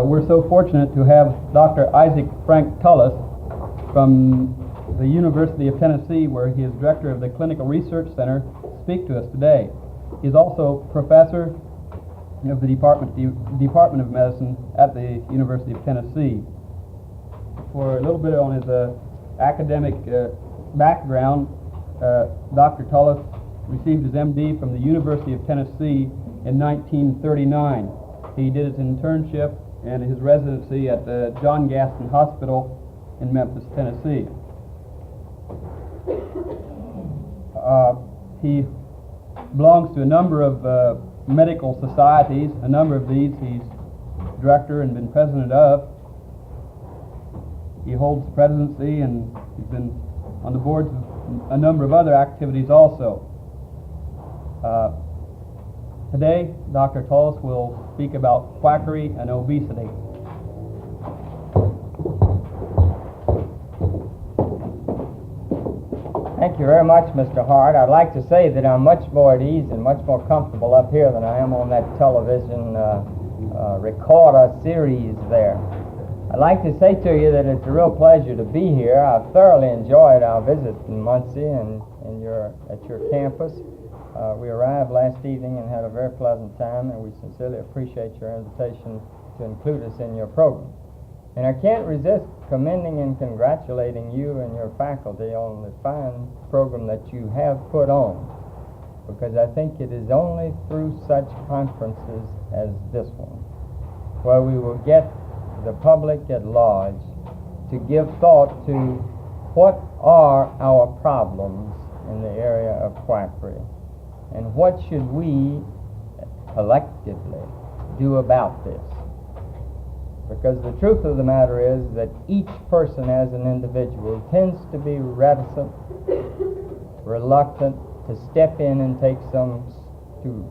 We're so fortunate to have Dr. Isaac Frank Tullis from the University of Tennessee, where he is director of the Clinical Research Center, speak to us today. He's also professor of the Department of Medicine at the University of Tennessee. For a little bit on his academic background, Dr. Tullis received his MD from the University of Tennessee in 1939. He did his internship and his residency at the John Gaston Hospital in Memphis, Tennessee. He belongs to a number of medical societies. A number of these he's director and been president of. He holds the presidency, and he's been on the boards of a number of other activities also. Today, Dr. Tullis will speak about quackery and obesity. Thank you very much, Mr. Hart. I'd like to say that I'm much more at ease and much more comfortable up here than I am on that television recorder series there. I'd like to say to you that it's a real pleasure to be here. I've thoroughly enjoyed our visit in Muncie and at your campus. We arrived last evening and had a very pleasant time, and we sincerely appreciate your invitation to include us in your program. And I can't resist commending and congratulating you and your faculty on the fine program that you have put on, because I think it is only through such conferences as this one where we will get the public at large to give thought to what are our problems in the area of quackery and what should we collectively do about this. Because the truth of the matter is that each person as an individual tends to be reticent, reluctant to step in and to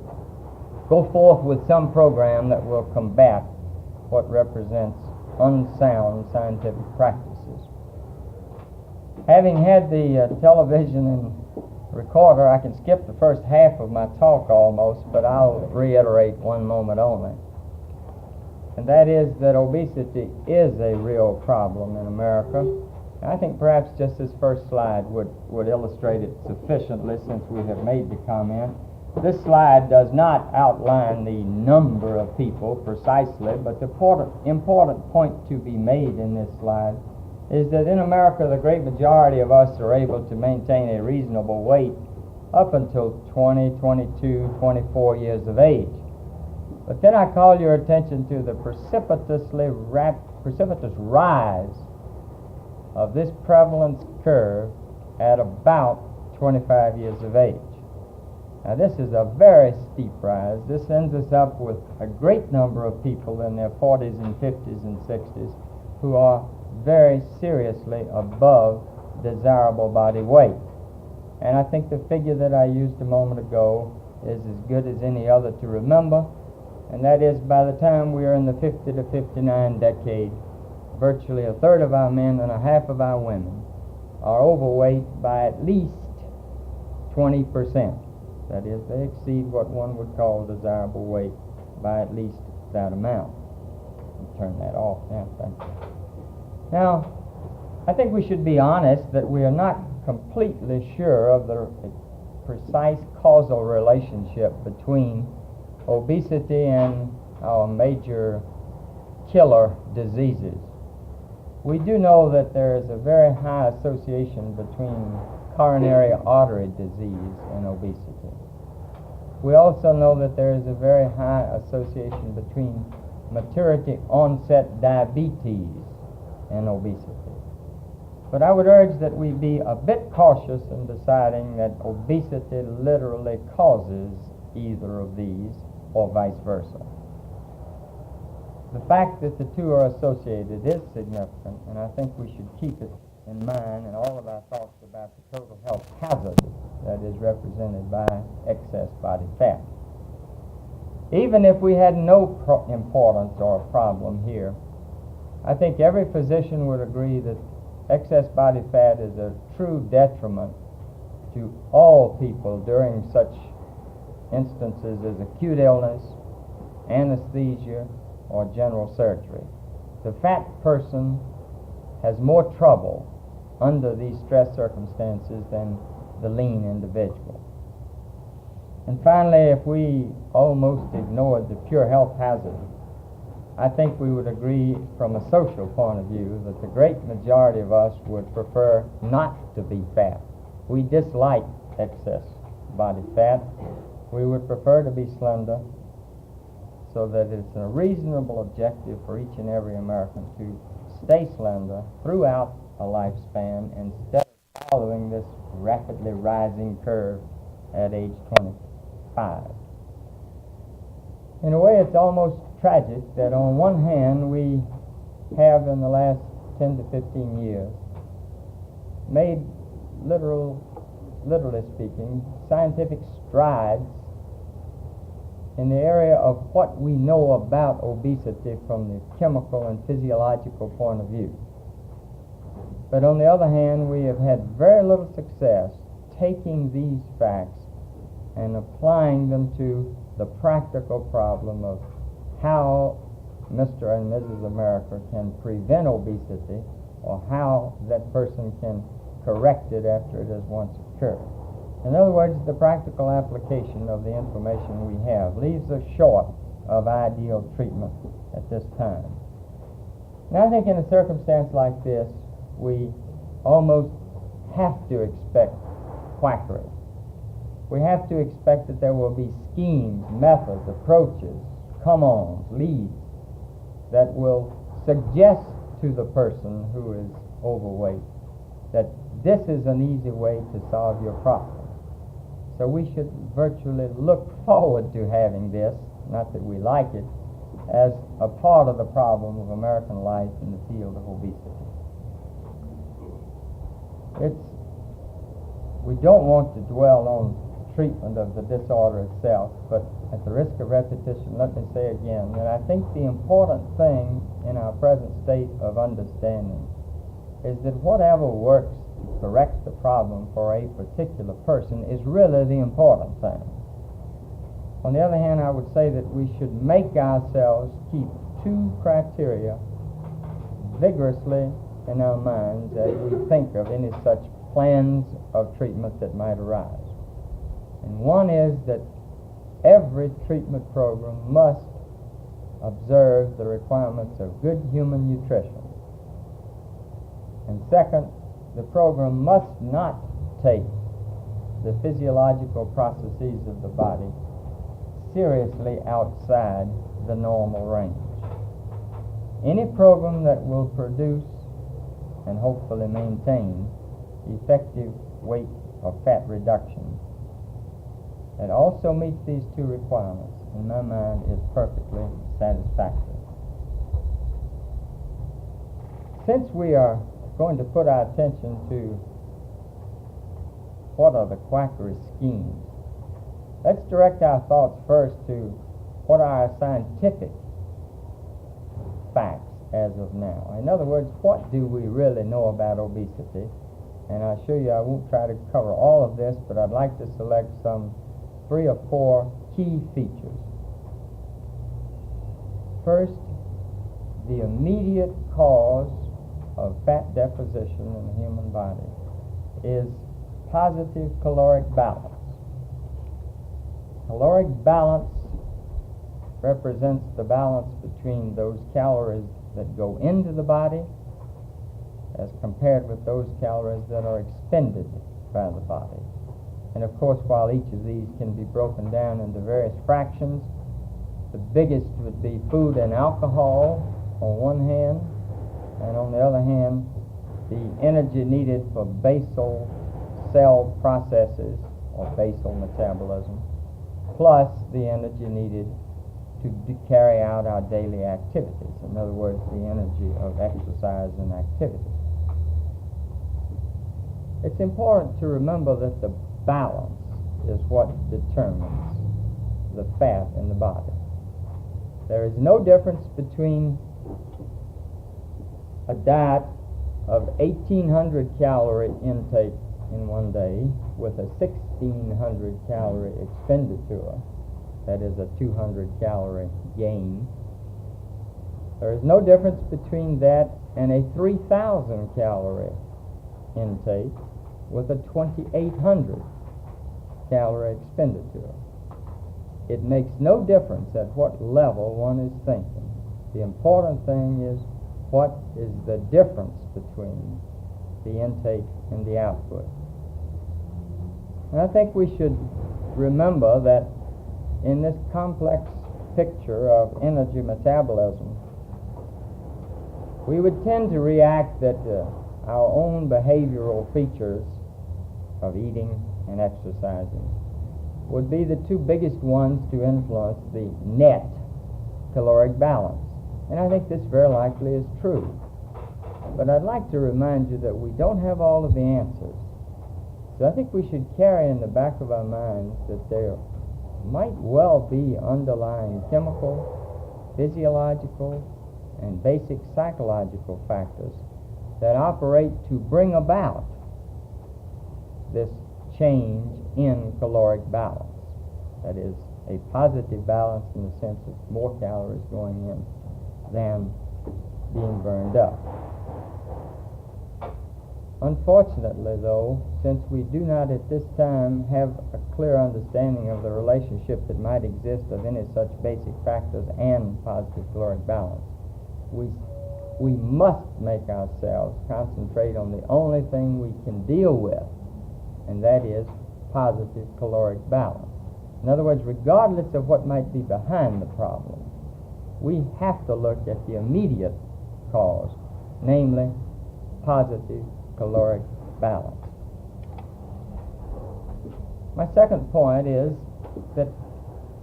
go forth with some program that will combat what represents unsound scientific practices. Having had the television and recorder, I can skip the first half of my talk almost, but I'll reiterate one moment only. And that is that obesity is a real problem in America. And I think perhaps just this first slide would illustrate it sufficiently, since we have made the comment. This slide does not outline the number of people precisely, but the important point to be made in this slide is that in America the great majority of us are able to maintain a reasonable weight up until 20, 22, 24 years of age. But then I call your attention to the precipitous rise of this prevalence curve at about 25 years of age. Now this is a very steep rise. This ends us up with a great number of people in their 40s and 50s and 60s who are very seriously above desirable body weight. And I think the figure that I used a moment ago is as good as any other to remember, and that is by the time we are in the 50 to 59 decade, virtually a third of our men and a half of our women are overweight by at least 20%. That is, they exceed what one would call desirable weight by at least that amount. Turn that off now, thank you. Now, I think we should be honest that we are not completely sure of the precise causal relationship between obesity and our major killer diseases. We do know that there is a very high association between coronary artery disease and obesity. We also know that there is a very high association between maturity onset diabetes and obesity. But I would urge that we be a bit cautious in deciding that obesity literally causes either of these or vice versa. The fact that the two are associated is significant, and I think we should keep it in mind in all of our thoughts about the total health hazard that is represented by excess body fat. Even if we had no importance or problem here, I think every physician would agree that excess body fat is a true detriment to all people during such instances as acute illness, anesthesia, or general surgery. The fat person has more trouble under these stress circumstances than the lean individual. And finally, if we almost ignored the pure health hazard, I think we would agree from a social point of view that the great majority of us would prefer not to be fat. We dislike excess body fat. We would prefer to be slender, so that it's a reasonable objective for each and every American to stay slender throughout a lifespan instead of following this rapidly rising curve at age 25. In a way, it's almost tragic that on one hand we have in the last 10 to 15 years made, literally speaking, scientific strides in the area of what we know about obesity from the chemical and physiological point of view. But on the other hand, we have had very little success taking these facts and applying them to the practical problem of how Mr. and Mrs. America can prevent obesity, or how that person can correct it after it has once occurred. In other words, the practical application of the information we have leaves us short of ideal treatment at this time. Now, I think in a circumstance like this, we almost have to expect quackery. We have to expect that there will be schemes, methods, approaches, come-ons, leads that will suggest to the person who is overweight that this is an easy way to solve your problem. So we should virtually look forward to having this, not that we like it, as a part of the problem of American life in the field of obesity. We don't want to dwell on treatment of the disorder itself, but at the risk of repetition, let me say again that I think the important thing in our present state of understanding is that whatever works to correct the problem for a particular person is really the important thing. On the other hand, I would say that we should make ourselves keep two criteria vigorously in our minds as we think of any such plans of treatment that might arise. And one is that every treatment program must observe the requirements of good human nutrition. And second, the program must not take the physiological processes of the body seriously outside the normal range. Any program that will produce and hopefully maintain effective weight or fat reduction that also meets these two requirements, in my mind, is perfectly satisfactory. Since we are going to put our attention to what are the quackery schemes, let's direct our thoughts first to what are our scientific facts as of now. In other words, what do we really know about obesity? And I'll show you, I won't try to cover all of this, but I'd like to select some 3 or 4 key features. First, the immediate cause of fat deposition in the human body is positive caloric balance. Caloric balance represents the balance between those calories that go into the body as compared with those calories that are expended by the body. And of course, while each of these can be broken down into various fractions, the biggest would be food and alcohol on one hand, and on the other hand, the energy needed for basal cell processes or basal metabolism, plus the energy needed to carry out our daily activities. In other words, the energy of exercise and activity. It's important to remember that the balance is what determines the fat in the body. There is no difference between a diet of 1,800 calorie intake in one day with a 1,600 calorie expenditure, that is a 200 calorie gain, There is no difference between that and a 3,000 calorie intake with a 2,800 calorie expenditure. It makes no difference at what level one is thinking. The important thing is, what is the difference between the intake and the output? And I think we should remember that in this complex picture of energy metabolism, we would tend to react that our own behavioral features of eating and exercising would be the two biggest ones to influence the net caloric balance. And I think this very likely is true. But I'd like to remind you that we don't have all of the answers. So I think we should carry in the back of our minds that there might well be underlying chemical, physiological, and basic psychological factors that operate to bring about this change in caloric balance. That is, a positive balance in the sense of more calories going in than being burned up. Unfortunately, though, since we do not at this time have a clear understanding of the relationship that might exist of any such basic factors and positive caloric balance, we must make ourselves concentrate on the only thing we can deal with, and that is positive caloric balance. In other words, regardless of what might be behind the problem, we have to look at the immediate cause, namely positive caloric balance. My second point is that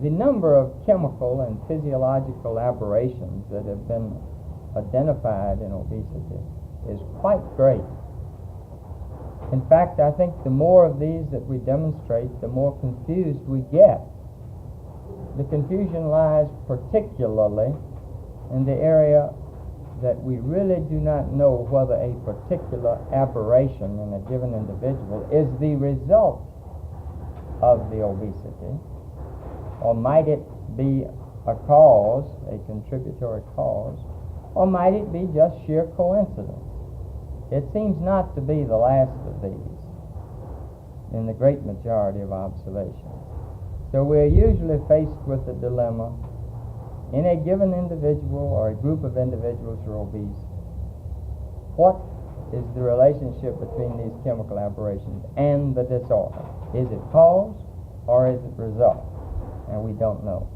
the number of chemical and physiological aberrations that have been identified in obesity is quite great. In fact, I think the more of these that we demonstrate, the more confused we get. The confusion lies particularly in the area that we really do not know whether a particular aberration in a given individual is the result of the obesity, or might it be a cause, a contributory cause, or might it be just sheer coincidence? It seems not to be the last of these in the great majority of observations. So we're usually faced with a dilemma in a given individual or a group of individuals who are obese. What is the relationship between these chemical aberrations and the disorder? Is it cause or is it result? And we don't know.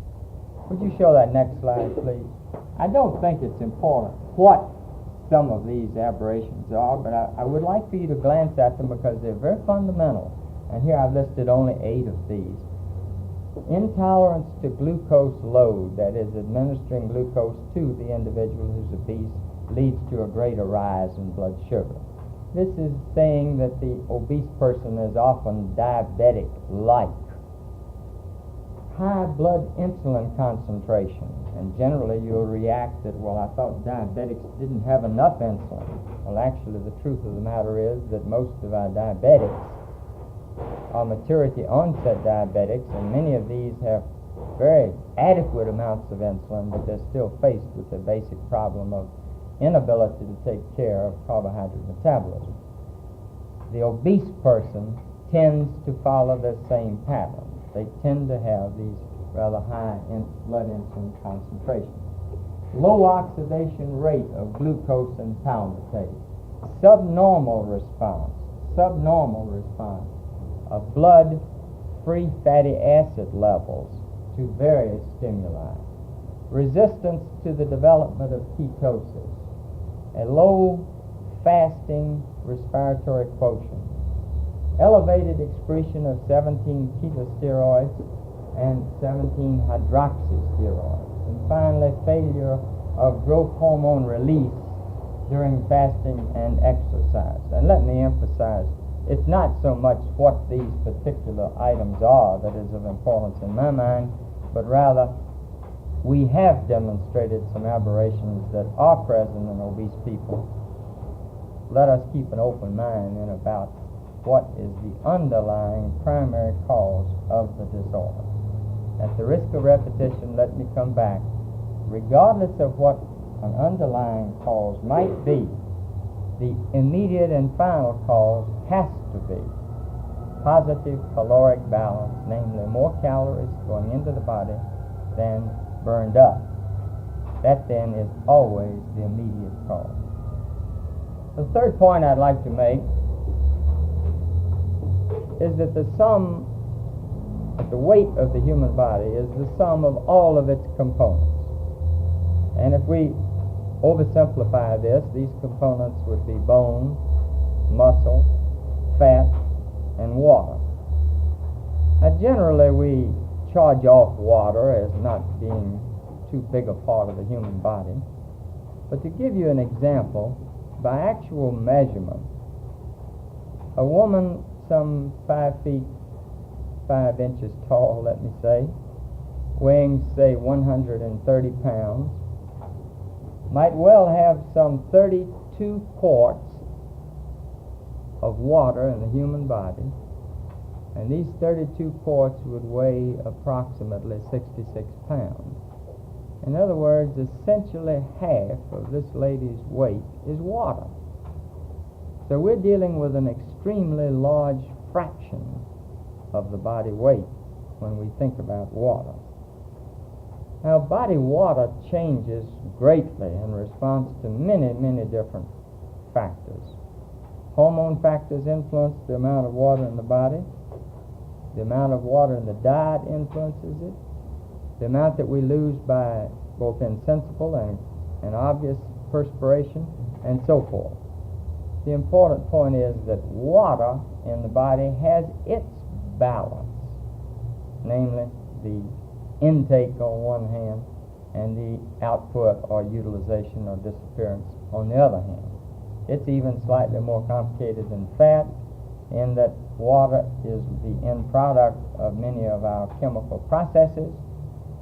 Would you show that next slide, please? I don't think it's important what some of these aberrations are, but I would like for you to glance at them because they're very fundamental. And here I've listed only 8 of these. Intolerance to glucose load, that is, administering glucose to the individual who's obese, leads to a greater rise in blood sugar. This is saying that the obese person is often diabetic-like. High blood insulin concentration, and generally you'll react that, well, I thought diabetics didn't have enough insulin. Well, actually, the truth of the matter is that most of our diabetics are maturity onset diabetics, and many of these have very adequate amounts of insulin, but they're still faced with the basic problem of inability to take care of carbohydrate metabolism. The obese person tends to follow the same pattern. They tend to have these rather high blood insulin concentrations. Low oxidation rate of glucose and palmitate. Subnormal response of blood-free fatty acid levels to various stimuli. Resistance to the development of ketosis. A low fasting respiratory quotient. Elevated excretion of 17 ketosteroids and 17 hydroxysteroids. And finally, failure of growth hormone release during fasting and exercise. And let me emphasize, it's not so much what these particular items are that is of importance in my mind, but rather we have demonstrated some aberrations that are present in obese people. Let us keep an open mind in about what is the underlying primary cause of the disorder. At the risk of repetition, let me come back. Regardless of what an underlying cause might be, the immediate and final cause has to be positive caloric balance, namely more calories going into the body than burned up. That then is always the immediate cause. The third point I'd like to make is that the weight of the human body is the sum of all of its components. And if we oversimplify this, these components would be bone, muscle, fat, and water. Now, generally, we charge off water as not being too big a part of the human body. But to give you an example, by actual measurement, a woman some 5 feet 5 inches tall, let me say, weighing, say, 130 pounds, might well have some 32 quarts of water in the human body, and these 32 quarts would weigh approximately 66 pounds. In other words, essentially half of this lady's weight is water. So we're dealing with an extremely large fraction of the body weight when we think about water. Now, body water changes greatly in response to many, many different factors. Hormone factors influence the amount of water in the body. The amount of water in the diet influences it. The amount that we lose by both insensible and obvious perspiration, and so forth. The important point is that water in the body has its balance, namely the intake on one hand and the output or utilization or disappearance on the other hand. It's even slightly more complicated than fat in that water is the end product of many of our chemical processes,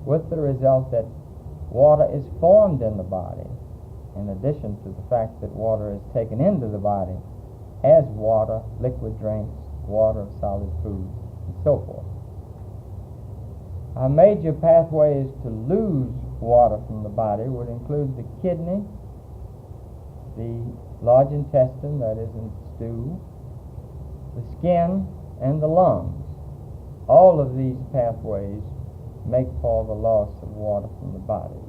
with the result that water is formed in the body, in addition to the fact that water is taken into the body as water, liquid drinks, water, solid foods, and so forth. Our major pathways to lose water from the body would include the kidney, the large intestine, that is in stew, the skin, and the lungs. All of these pathways make for the loss of water from the body.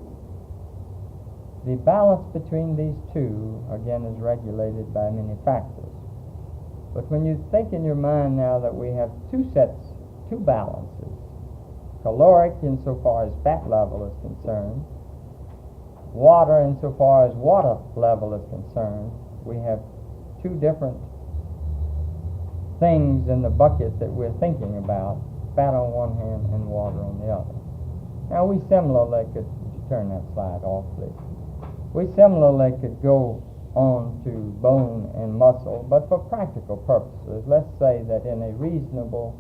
The balance between these two, again, is regulated by many factors. But when you think in your mind now that we have two balances, caloric insofar as fat level is concerned, water insofar as water level is concerned, we have two different things in the bucket that we're thinking about, fat on one hand and water on the other. Now, we similarly could, would you turn that slide off, please? We similarly could go on to bone and muscle, but for practical purposes, let's say that in a reasonable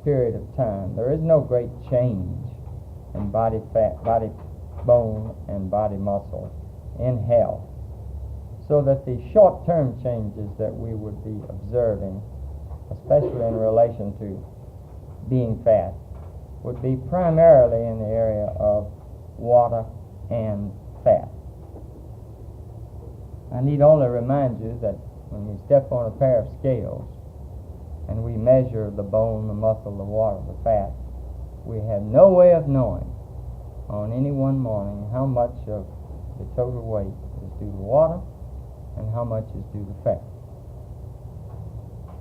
period of time, there is no great change in body fat, body bone, and body muscle in health, so that the short-term changes that we would be observing, especially in relation to being fat, would be primarily in the area of water and fat. I need only remind you that when we step on a pair of scales and we measure the bone, the muscle, the water, the fat, we have no way of knowing on any one morning how much of the total weight is due to water and how much is due to fat.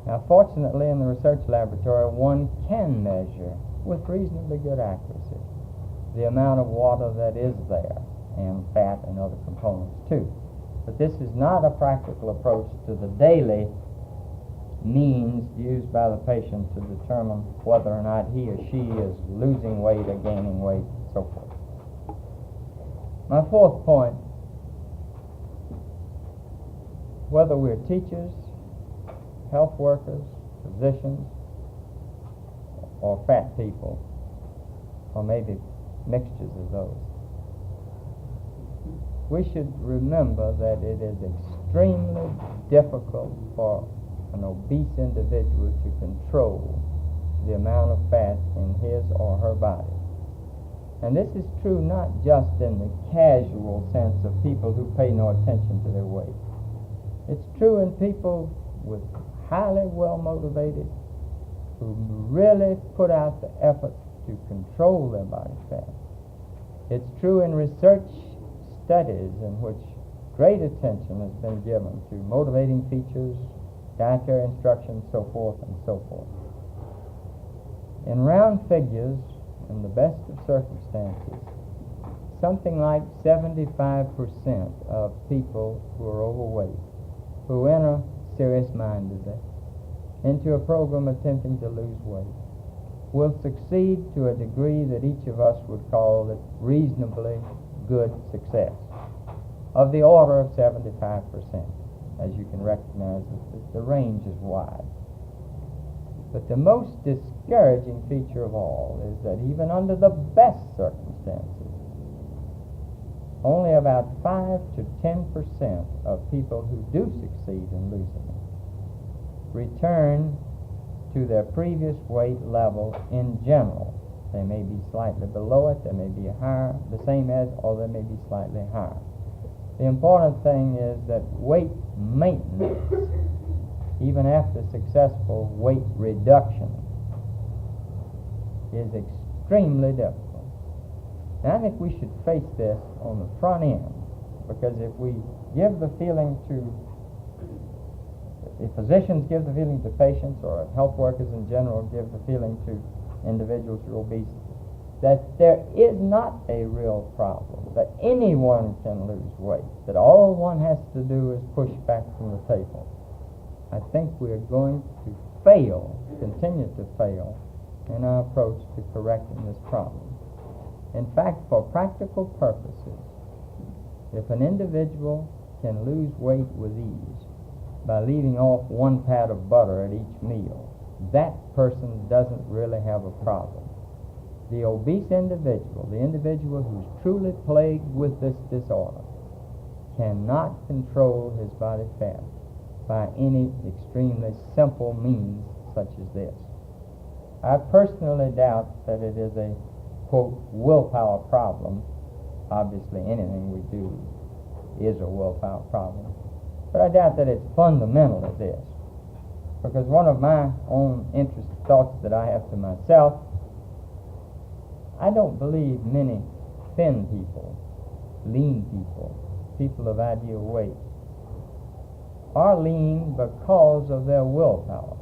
Now, fortunately, in the research laboratory, one can measure with reasonably good accuracy the amount of water that is there, and fat and other components too. But this is not a practical approach to the daily means used by the patient to determine whether or not he or she is losing weight or gaining weight, and so forth. My fourth point, whether we're teachers, health workers, physicians, or fat people, or maybe mixtures of those, we should remember that it is extremely difficult for an obese individual to control the amount of fat in his or her body. And this is true not just in the casual sense of people who pay no attention to their weight. It's true in people with highly well-motivated, who really put out the effort to control their body fat. It's true in research studies in which great attention has been given to motivating features, dietary instruction, so forth and so forth. In round figures, in the best of circumstances, something like 75% of people who are overweight, who enter serious-mindedly into a program attempting to lose weight, will succeed to a degree that each of us would call it reasonably good success, of the order of 75%. As you can recognize, the range is wide. But the most discouraging feature of all is that even under the best circumstances, only about 5 to 10% of people who do succeed in losing it return to their previous weight level in general. They may be slightly below it, they may be higher, the same as, or they may be slightly higher. The important thing is that weight maintenance, even after successful weight reduction, is extremely difficult. And I think we should face this on the front end, because if we give the feeling to, if physicians give the feeling to patients, or health workers in general give the feeling to individuals who are obese, that there is not a real problem, that anyone can lose weight, that all one has to do is push back from the table, I think we are going to fail, continue to fail, in our approach to correcting this problem. In fact, for practical purposes, if an individual can lose weight with ease by leaving off 1 pat of butter at each meal, that person doesn't really have a problem. The obese individual, the individual who's truly plagued with this disorder, cannot control his body fat by any extremely simple means such as this. I personally doubt that it is a, quote, willpower problem. Obviously, anything we do is a willpower problem. But I doubt that it's fundamentally this. Because one of my own thoughts that I have to myself, I don't believe many thin people, lean people, people of ideal weight, are lean because of their willpower.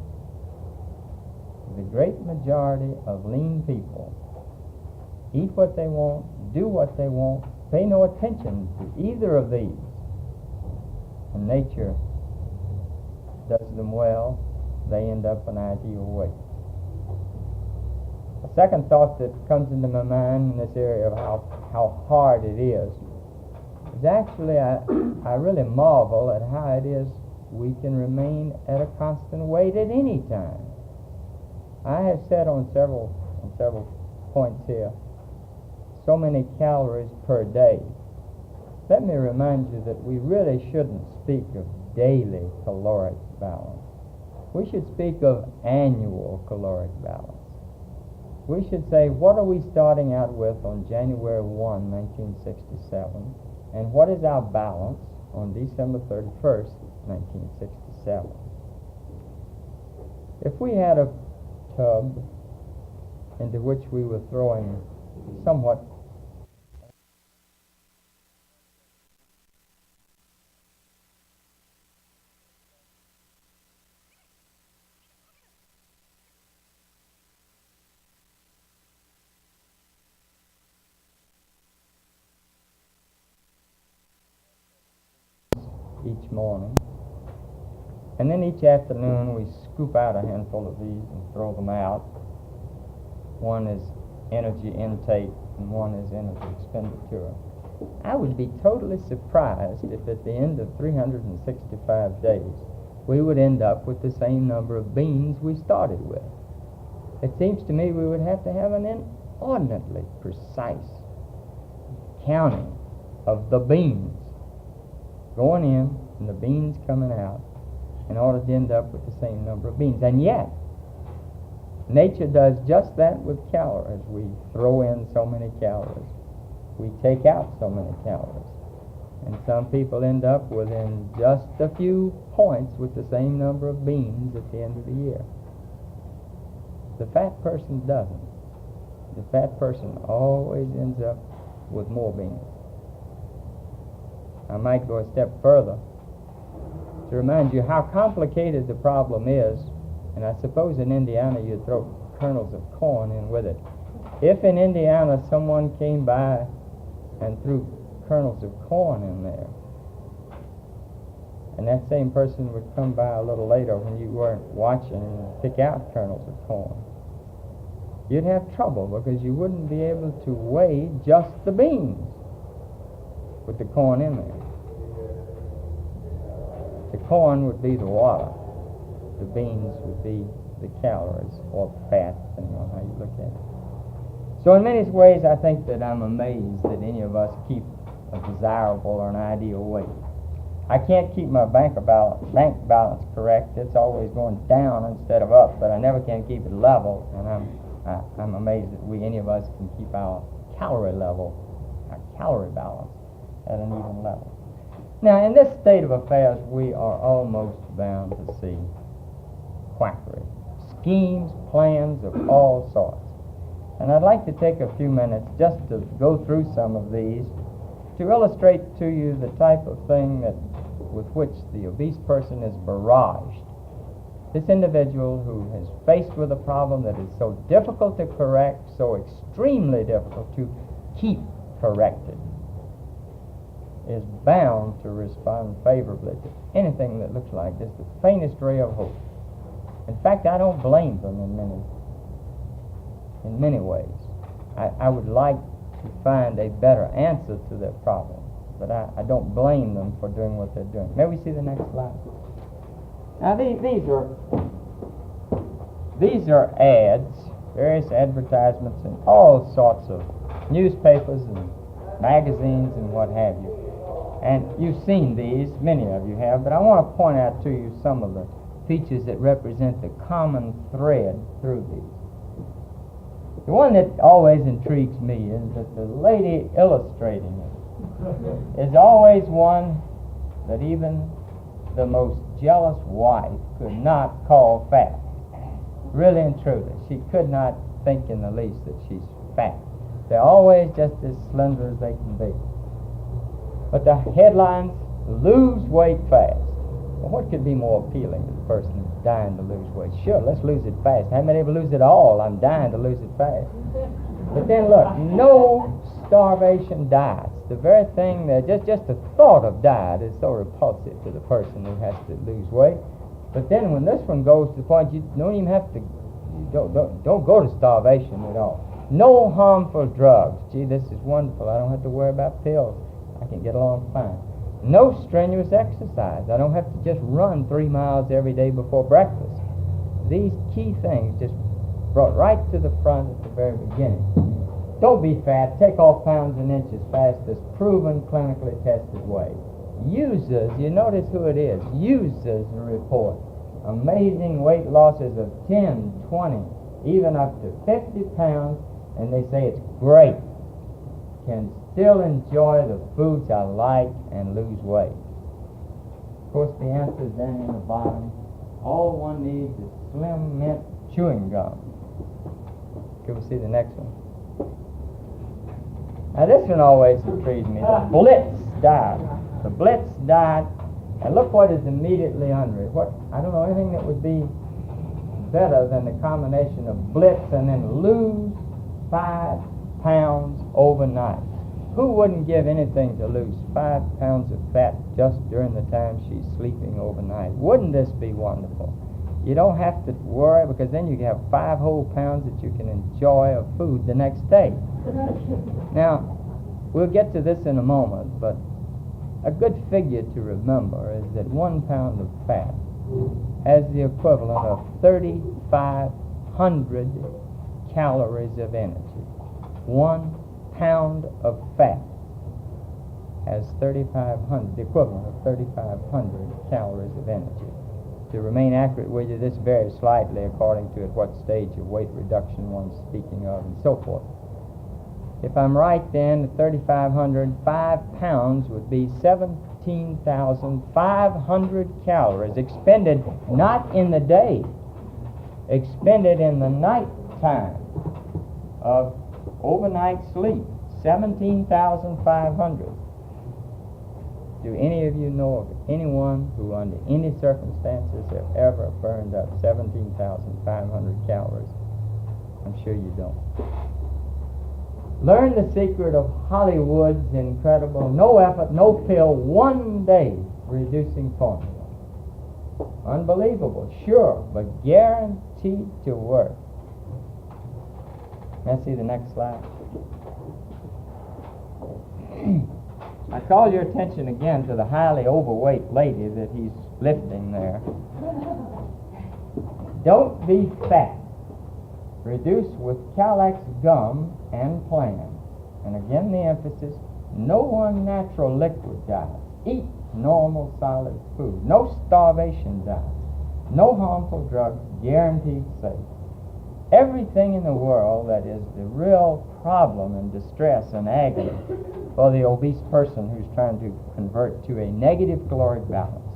The great majority of lean people eat what they want, do what they want, pay no attention to either of these. And nature does them well, they end up an ideal weight. A second thought that comes into my mind in this area of how hard it is actually, I really marvel at how it is we can remain at a constant weight at any time. I have said on several points here, so many calories per day. Let me remind you that we really shouldn't speak of daily caloric balance. We should speak of annual caloric balance. We should say, what are we starting out with on January 1, 1967, and what is our balance on December 31st, 1967? If we had a tub into which we were throwing somewhat each morning, and then each afternoon we scoop out a handful of these and throw them out. One is energy intake and one is energy expenditure. I would be totally surprised if at the end of 365 days we would end up with the same number of beans we started with. It seems to me we would have to have an inordinately precise counting of the beans going in and the beans coming out in order to end up with the same number of beans. And yet, Nature does just that with calories. We throw in so many calories. We take out so many calories. And some people end up within just a few points with the same number of beans at the end of the year. The fat person doesn't. The fat person always ends up with more beans. I might go a step further to remind you how complicated the problem is, and I suppose in Indiana you'd throw kernels of corn in with it. If in Indiana someone came by and threw kernels of corn in there, and that same person would come by a little later when you weren't watching and pick out kernels of corn, you'd have trouble because you wouldn't be able to weigh just the beans with the corn in there. The corn would be the water. The beans would be the calories or fat, depending on how you look at it. So in many ways, I think that I'm amazed that any of us keep a desirable or an ideal weight. I can't keep my bank balance correct. It's always going down instead of up, but I never can keep it level, and I'm amazed that any of us can keep our calorie level, our calorie balance at an even level. Now, in this state of affairs, we are almost bound to see quackery, schemes, plans of all sorts. And I'd like to take a few minutes just to go through some of these to illustrate to you the type of thing with which the obese person is barraged. This individual who is faced with a problem that is so difficult to correct, so extremely difficult to keep corrected, is bound to respond favorably to anything that looks like just the faintest ray of hope. In fact, I don't blame them in many ways. I would like to find a better answer to their problem, but I don't blame them for doing what they're doing. May we see the next slide? Now these are ads, various advertisements in all sorts of newspapers and magazines and what have you. And you've seen these, many of you have, but I want to point out to you some of the features that represent the common thread through these. The one that always intrigues me is that the lady illustrating it is always one that even the most jealous wife could not call fat. Really and truly, she could not think in the least that she's fat. They're always just as slender as they can be. But the headlines, lose weight fast. Well, what could be more appealing to the person who's dying to lose weight? Sure, let's lose it fast. I haven't been able to lose it all. I'm dying to lose it fast. But then look, no starvation diets. The very thing that just the thought of diet is so repulsive to the person who has to lose weight. But then when this one goes to the point you don't even have to, don't go to starvation at all. No harmful drugs. Gee, this is wonderful. I don't have to worry about pills. I can get along fine. No strenuous exercise. I don't have to just run 3 miles every day before breakfast. These key things just brought right to the front at the very beginning. Don't be fat. Take off pounds and inches fast. As proven, clinically tested way. Users, you notice who it is. Users report amazing weight losses of 10, 20, even up to 50 pounds, and they say it's great. Can still enjoy the foods I like and lose weight. Of course, the answer is down in the bottom. All one needs is Slim Mint chewing gum. Can we see the next one? Now, this one always intrigues me, the Blitz diet. The Blitz diet, and look what is immediately under it. I don't know anything that would be better than the combination of Blitz and then lose 5 pounds overnight. Who wouldn't give anything to lose 5 pounds of fat just during the time she's sleeping overnight? Wouldn't this be wonderful? You don't have to worry, because then you have 5 whole pounds that you can enjoy of food the next day. Now, we'll get to this in a moment, but a good figure to remember is that 1 pound of fat has the equivalent of 3,500 calories of energy. 1 pound of fat has 3,500, the equivalent of 3,500 calories of energy. to remain accurate with you, this varies slightly according to at what stage of weight reduction one's speaking of and so forth. If I'm right, then 3,500, 5 pounds would be 17,500 calories expended not in the day, expended in the night time of overnight sleep. 17,500. Do any of you know of anyone who under any circumstances have ever burned up 17,500 calories? I'm sure you don't. Learn the secret of Hollywood's incredible no effort, no pill, 1 day reducing formula. Unbelievable, sure, but guaranteed to work. Let's see the next slide. I call your attention again to the highly overweight lady that he's lifting there. Don't be fat. Reduce with Calax gum and plan. And again the emphasis, no unnatural liquid diet. Eat normal solid food. No starvation diet. No harmful drugs, guaranteed safe. Everything in the world that is the real problem and distress and agony for the obese person who's trying to convert to a negative caloric balance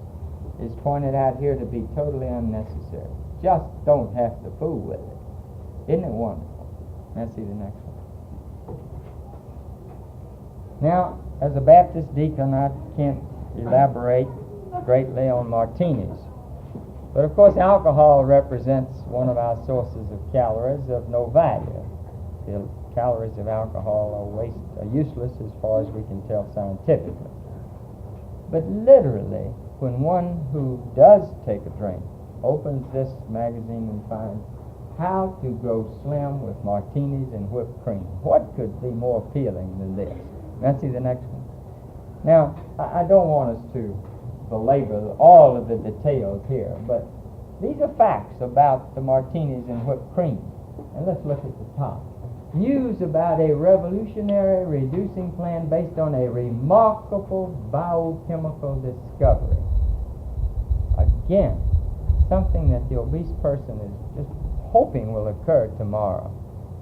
is pointed out here to be totally unnecessary. Just don't have to fool with it. Isn't it wonderful? Let's see the next one. Now, as a Baptist deacon, I can't elaborate greatly on martinis. But of course, alcohol represents one of our sources of calories of no value. The calories of alcohol are useless as far as we can tell scientifically. But literally, when one who does take a drink opens this magazine and finds how to grow slim with martinis and whipped cream, what could be more appealing than this? Let's see the next one. Now, I don't want us to belabor all of the details here, but these are facts about the martinis and whipped cream. And let's look at the top. News about a revolutionary reducing plan based on a remarkable biochemical discovery. Again, something that the obese person is just hoping will occur tomorrow,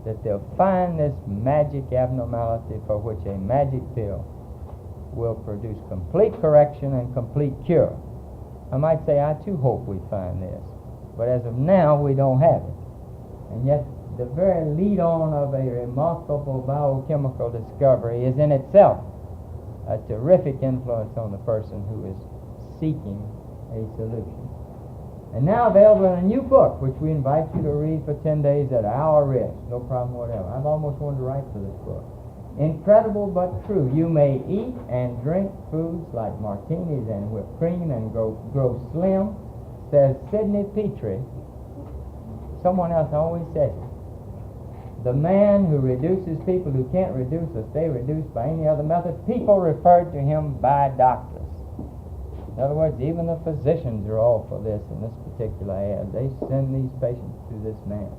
that they'll find this magic abnormality for which a magic pill will produce complete correction and complete cure. I might say I too hope we find this, but as of now we don't have it. And yet the very lead-on of a remarkable biochemical discovery is in itself a terrific influence on the person who is seeking a solution. And now available in a new book, which we invite you to read for 10 days at our risk. No problem whatever. I've almost wanted to write for this book. Incredible but true. You may eat and drink foods like martinis and whipped cream and grow slim, says Sidney Petrie. Someone else always says it. The man who reduces people who can't reduce or stay reduced by any other method, people refer to him by doctors. In other words, even the physicians are all for this in this particular ad. They send these patients to this man.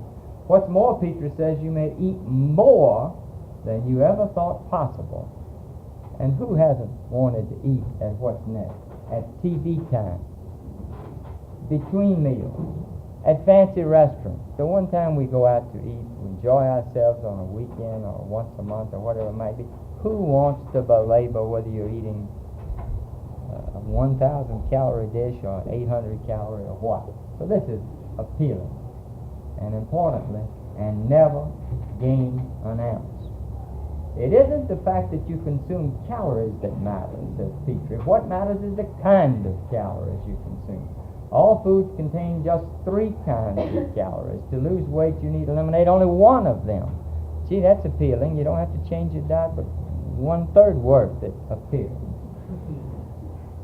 What's more, Petrie says you may eat more than you ever thought possible. And who hasn't wanted to eat at what's next? At TV time, between meals, at fancy restaurants. The one time we go out to eat, we enjoy ourselves on a weekend or once a month or whatever it might be. Who wants to belabor whether you're eating a 1,000 calorie dish or an 800 calorie or what? So this is appealing. And importantly, and never gain an ounce. It isn't the fact that you consume calories that matters, says Petrie. What matters is the kind of calories you consume. All foods contain just 3 kinds of calories. To lose weight, you need to eliminate only one of them. Gee, that's appealing. You don't have to change your diet, but 1/3 worth it appears.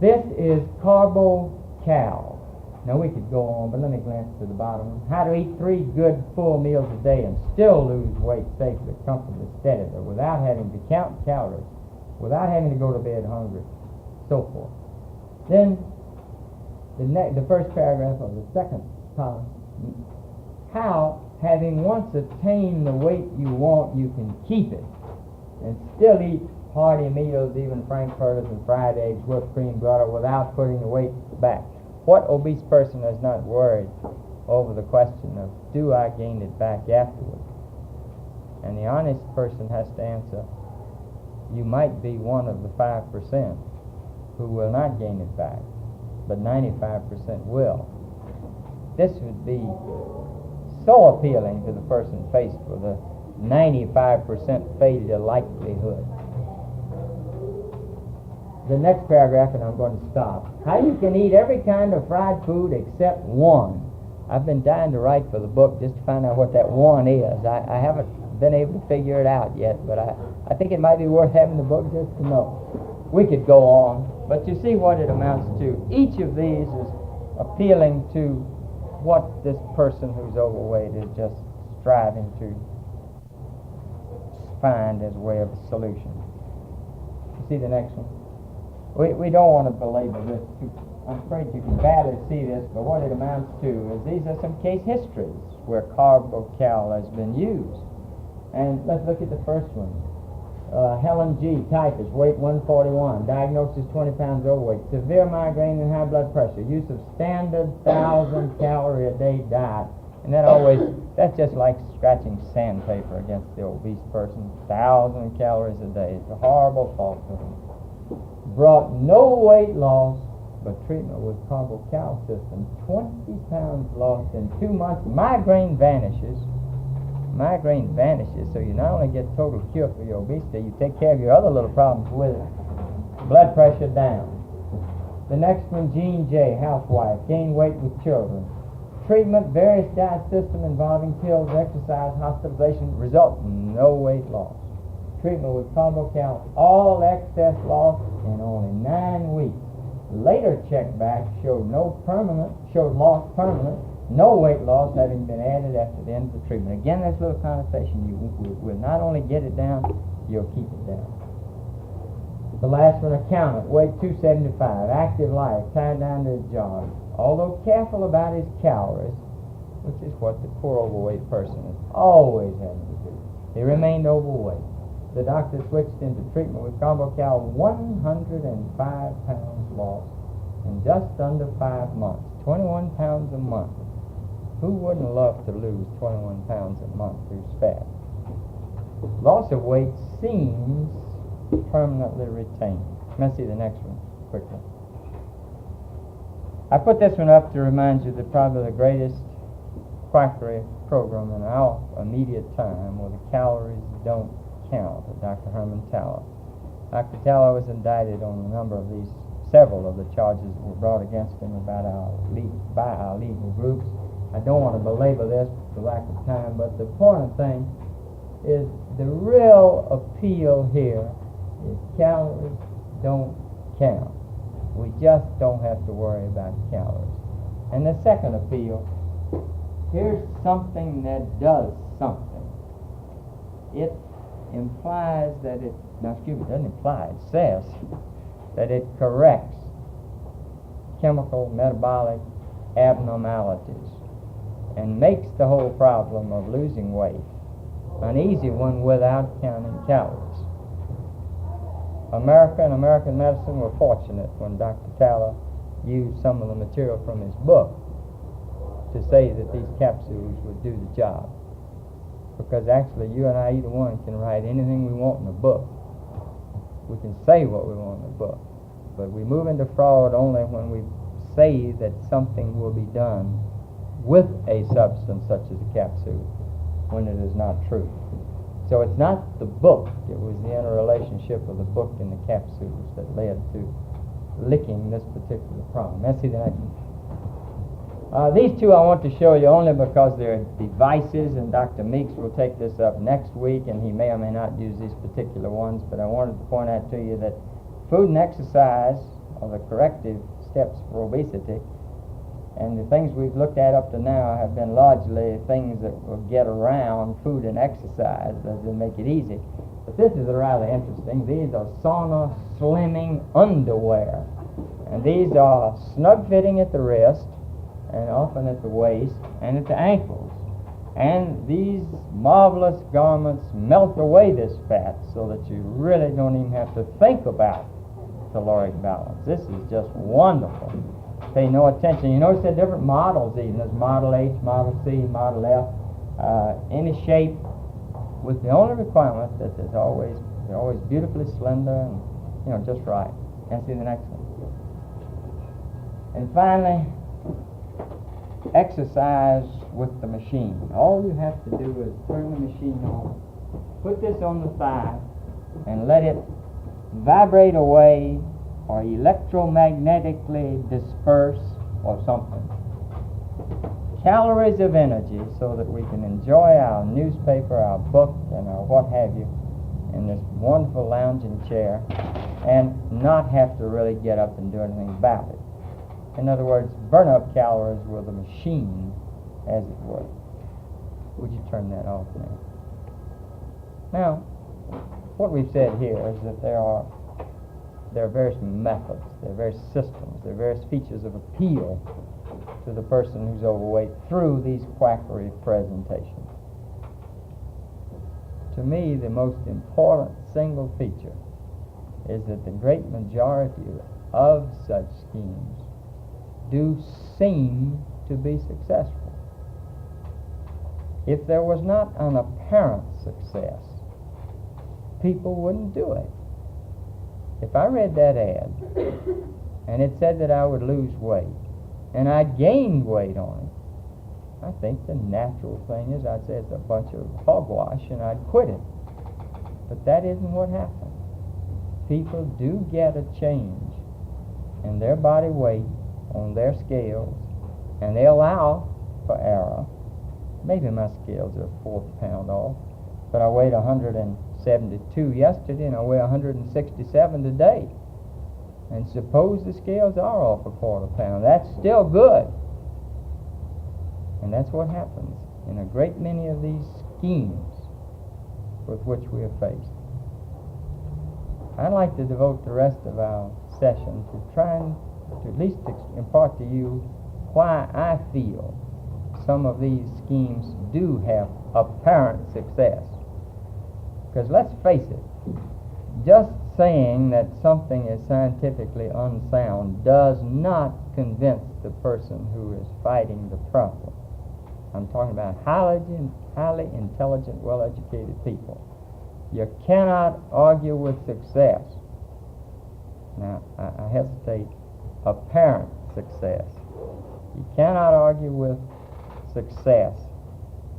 This is Carbo-Cal. Now, we could go on, but let me glance to the bottom. How to eat 3 good full meals a day and still lose weight safely, comfortably, steadily, without having to count calories, without having to go to bed hungry, so forth. Then, the first paragraph of the second column, how, having once attained the weight you want, you can keep it and still eat hearty meals, even frankfurters and fried eggs, whipped cream, butter, without putting the weight back. What obese person is not worried over the question of, do I gain it back afterward? And the honest person has to answer, you might be one of the 5% who will not gain it back, but 95% will. This would be so appealing to the person faced with a 95% failure likelihood. The next paragraph, and I'm going to stop. How you can eat every kind of fried food except one. I've been dying to write for the book just to find out what that one is. I haven't been able to figure it out yet, but I think it might be worth having the book just to know. We could go on, but you see what it amounts to. Each of these is appealing to what this person who's overweight is just striving to find as a way of a solution. You see the next one? We don't want to belabor this. I'm afraid you can barely see this, but what it amounts to is these are some case histories where carbocal has been used. And let's look at the first one. Helen G., typist, weight 141, diagnosis 20 pounds overweight, severe migraine and high blood pressure, use of standard 1,000 calorie a day diet. And that's just like scratching sandpaper against the obese person. 1,000 calories a day. It's a horrible thought to them. Brought no weight loss, but treatment with carbocal system. 20 pounds lost in 2 months. Migraine vanishes. Migraine vanishes, so you not only get total cure for your obesity, you take care of your other little problems with it. Blood pressure down. The next one, Jean J., housewife, gain weight with children. Treatment, various diet system involving pills, exercise, hospitalization, result, no weight loss. Treatment with carbocal, all excess loss in only 9 weeks. Later check back showed loss permanent, no weight loss having been added after the end of the treatment. Again, that's a little connotation. You will not only get it down, you'll keep it down. The last one, accountant, weight 275, active life, tied down to his job. Although careful about his calories, which is what the poor overweight person is always having to do, he remained overweight. The doctor switched into treatment with carbocal, 105 pounds lost in just under 5 months, 21 pounds a month. Who wouldn't love to lose 21 pounds a month who's fat? Loss of weight seems permanently retained. Let's see the next one quickly. I put this one up to remind you that probably the greatest quackery program in our immediate time where the calories don't count, of Dr. Herman Taller. Dr. Taller was indicted on several of the charges that were brought against him by our legal groups. I don't want to belabor this for lack of time, but the important thing is the real appeal here is calories don't count. We just don't have to worry about calories. And the second appeal, here's something that does something. It implies that it doesn't imply, it says that it corrects chemical metabolic abnormalities and makes the whole problem of losing weight an easy one without counting calories. America and American medicine were fortunate when Dr. Taller used some of the material from his book to say that these capsules would do the job. Because actually you and I, either one, can write anything we want in a book. We can say what we want in a book. But we move into fraud only when we say that something will be done with a substance such as a capsule, when it is not true. So it's not the book, it was the interrelationship of the book and the capsules that led to licking this particular problem. Let's see the next one. These two I want to show you only because they're devices, and Dr. Meeks will take this up next week, and he may or may not use these particular ones, but I wanted to point out to you that food and exercise are the corrective steps for obesity, and the things we've looked at up to now have been largely things that will get around food and exercise, that will make it easy. But this is rather interesting. These are sauna slimming underwear, and these are snug fitting at the wrist, and often at the waist and at the ankles. And these marvelous garments melt away this fat so that you really don't even have to think about caloric balance. This is just wonderful. pay no attention. You notice there are different models even. There's Model H, Model C, Model F, any shape, with the only requirement that they're always beautifully slender and, just right. Can I see the next one? And finally, exercise with the machine. All you have to do is turn the machine on, put this on the thigh, and let it vibrate away or electromagnetically disperse or something calories of energy, so that we can enjoy our newspaper, our book, and our what have you in this wonderful lounging chair and not have to really get up and do anything about it. In other words, burn up calories with a machine, as it were. Would you turn that off now? Now, what we've said here is that there are various methods, there are various systems, there are various features of appeal to the person who's overweight through these quackery presentations. To me, the most important single feature is that the great majority of such schemes do seem to be successful. If there was not an apparent success, people wouldn't do it. If I read that ad and it said that I would lose weight and I gained weight on it, I think the natural thing is I'd say it's a bunch of hogwash and I'd quit it. But that isn't what happens. People do get a change in their body weight on their scales, and they allow for error. Maybe my scales are a fourth pound off, but I weighed 172 yesterday and I weigh 167 today. And suppose the scales are off a quarter pound. That's still good. And that's what happens in a great many of these schemes with which we are faced. I'd like to devote the rest of our session to trying to at least impart to you why I feel some of these schemes do have apparent success. Because let's face it, just saying that something is scientifically unsound does not convince the person who is fighting the problem. I'm talking about highly intelligent, well-educated people. You cannot argue with success. Now, I hesitate, apparent success. You cannot argue with success.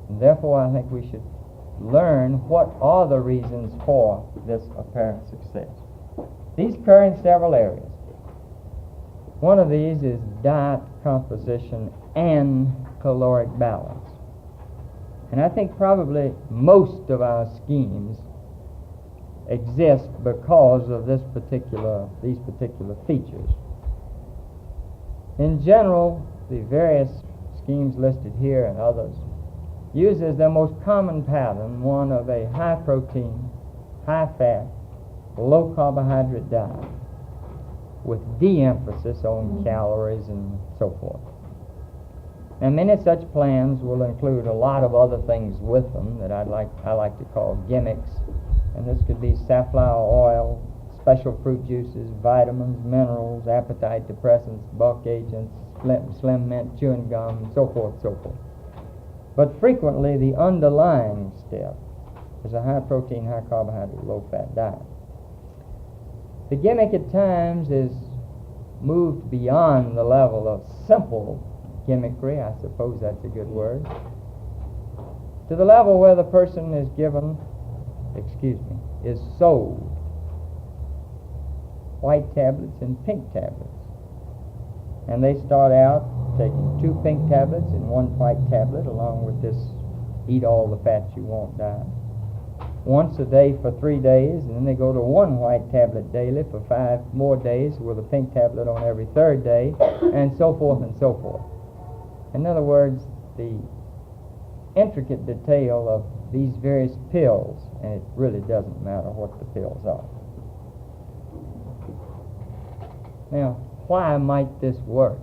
And therefore, I think we should learn what are the reasons for this apparent success. These occur in several areas. One of these is diet composition and caloric balance. And I think probably most of our schemes exist because of these particular features. In general, the various schemes listed here and others use as their most common pattern one of a high protein, high fat, low carbohydrate diet with de-emphasis on calories and so forth. And many such plans will include a lot of other things with them that I like to call gimmicks. And this could be safflower oil, special fruit juices, vitamins, minerals, appetite depressants, bulk agents, slim mint, chewing gum, and so forth, so forth. But frequently the underlying step is a high protein, high carbohydrate, low fat diet. The gimmick at times is moved beyond the level of simple gimmickry, I suppose that's a good word, to the level where the person is is sold white tablets and pink tablets. And they start out taking 2 pink tablets and 1 white tablet along with this eat all the fat you want diet. Once a day for 3 days, and then they go to 1 white tablet daily for 5 more days with a pink tablet on every 3rd day, and so forth and so forth. In other words, the intricate detail of these various pills, and it really doesn't matter what the pills are. Now, why might this work?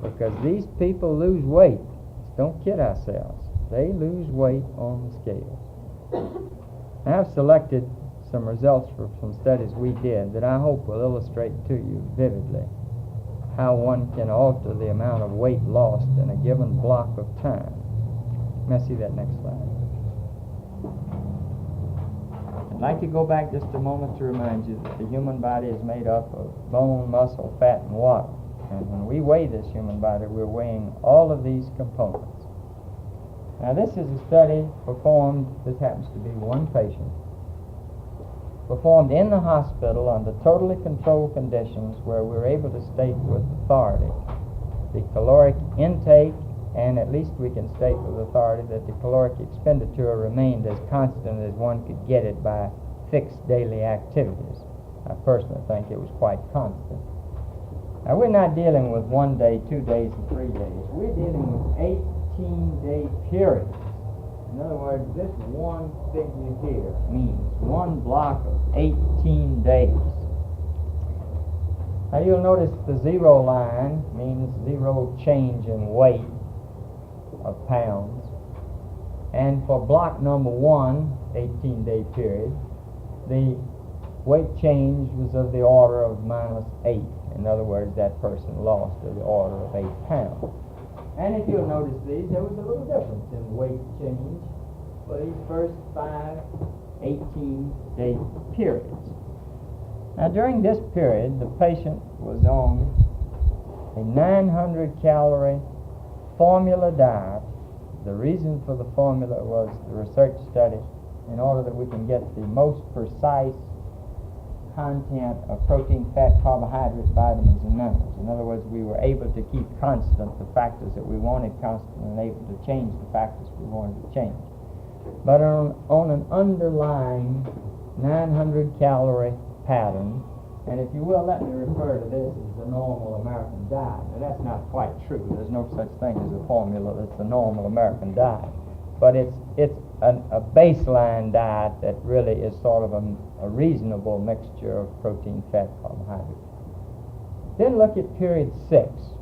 Because these people lose weight. Don't kid ourselves. They lose weight on the scale. I've selected some results from some studies we did that I hope will illustrate to you vividly how one can alter the amount of weight lost in a given block of time. May I see that next slide? I'd like to go back just a moment to remind you that the human body is made up of bone, muscle, fat, and water. And when we weigh this human body, we're weighing all of these components. Now, this is a study performed, this happens to be one patient, performed in the hospital under totally controlled conditions where we were able to state with authority the caloric intake, and at least we can state with authority that the caloric expenditure remained as constant as one could get it by fixed daily activities. I personally think it was quite constant. Now, we're not dealing with 1 day, 2 days, and 3 days. We're dealing with 18-day periods. In other words, this one figure here means one block of 18 days. Now, you'll notice the zero line means zero change in weight of pounds. And for block number 1, 18-day period, the weight change was of the order of -8. In other words, that person lost of the order of 8 pounds. And if you'll notice these, there was a little difference in weight change for these first 5 18-day periods. Now, during this period, the patient was on a 900-calorie formula diet. The reason for the formula was the research study in order that we can get the most precise content of protein, fat, carbohydrate, vitamins, and minerals. In other words, we were able to keep constant the factors that we wanted constant and able to change the factors we wanted to change. But on an underlying 900-calorie pattern, and if you will, let me refer to this as the normal American diet. Now, that's not quite true. There's no such thing as a formula that's the normal American diet. But it's a baseline diet that really is sort of a reasonable mixture of protein, fat, carbohydrate. Then look at period 6.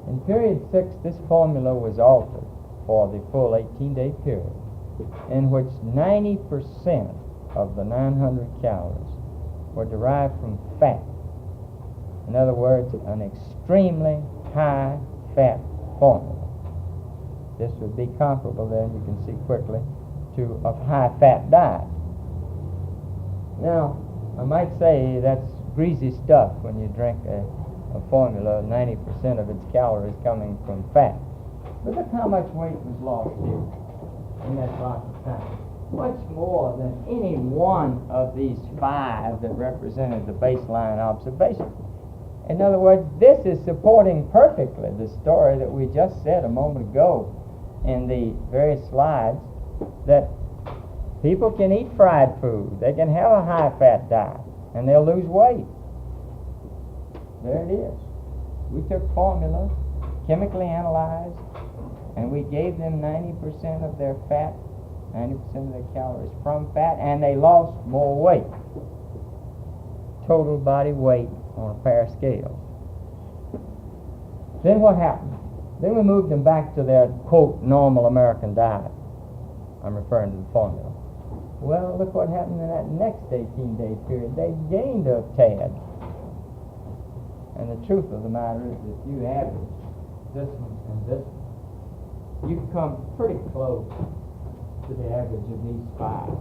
In period 6, this formula was altered for the full 18-day period, in which 90% of the 900 calories were derived from fat. In other words, an extremely high fat formula. This would be comparable, then you can see quickly, to a high-fat diet. Now, I might say that's greasy stuff when you drink a formula, 90% of its calories coming from fat. But look how much weight was lost here in that block of time. Much more than any one of these 5 that represented the baseline observation. In other words, this is supporting perfectly the story that we just said a moment ago in the various slides, that people can eat fried food, they can have a high-fat diet, and they'll lose weight. There it is. We took formulas, chemically analyzed, and we gave them 90% of their fat, 90% of their calories from fat, and they lost more weight. Total body weight on a pair of scales. Then what happened? Then we moved them back to their, quote, normal American diet. I'm referring to the formula. Well, look what happened in that next 18-day period. They gained a tad. And the truth of the matter is that if you average this one and this one, you come pretty close to the average of these 5.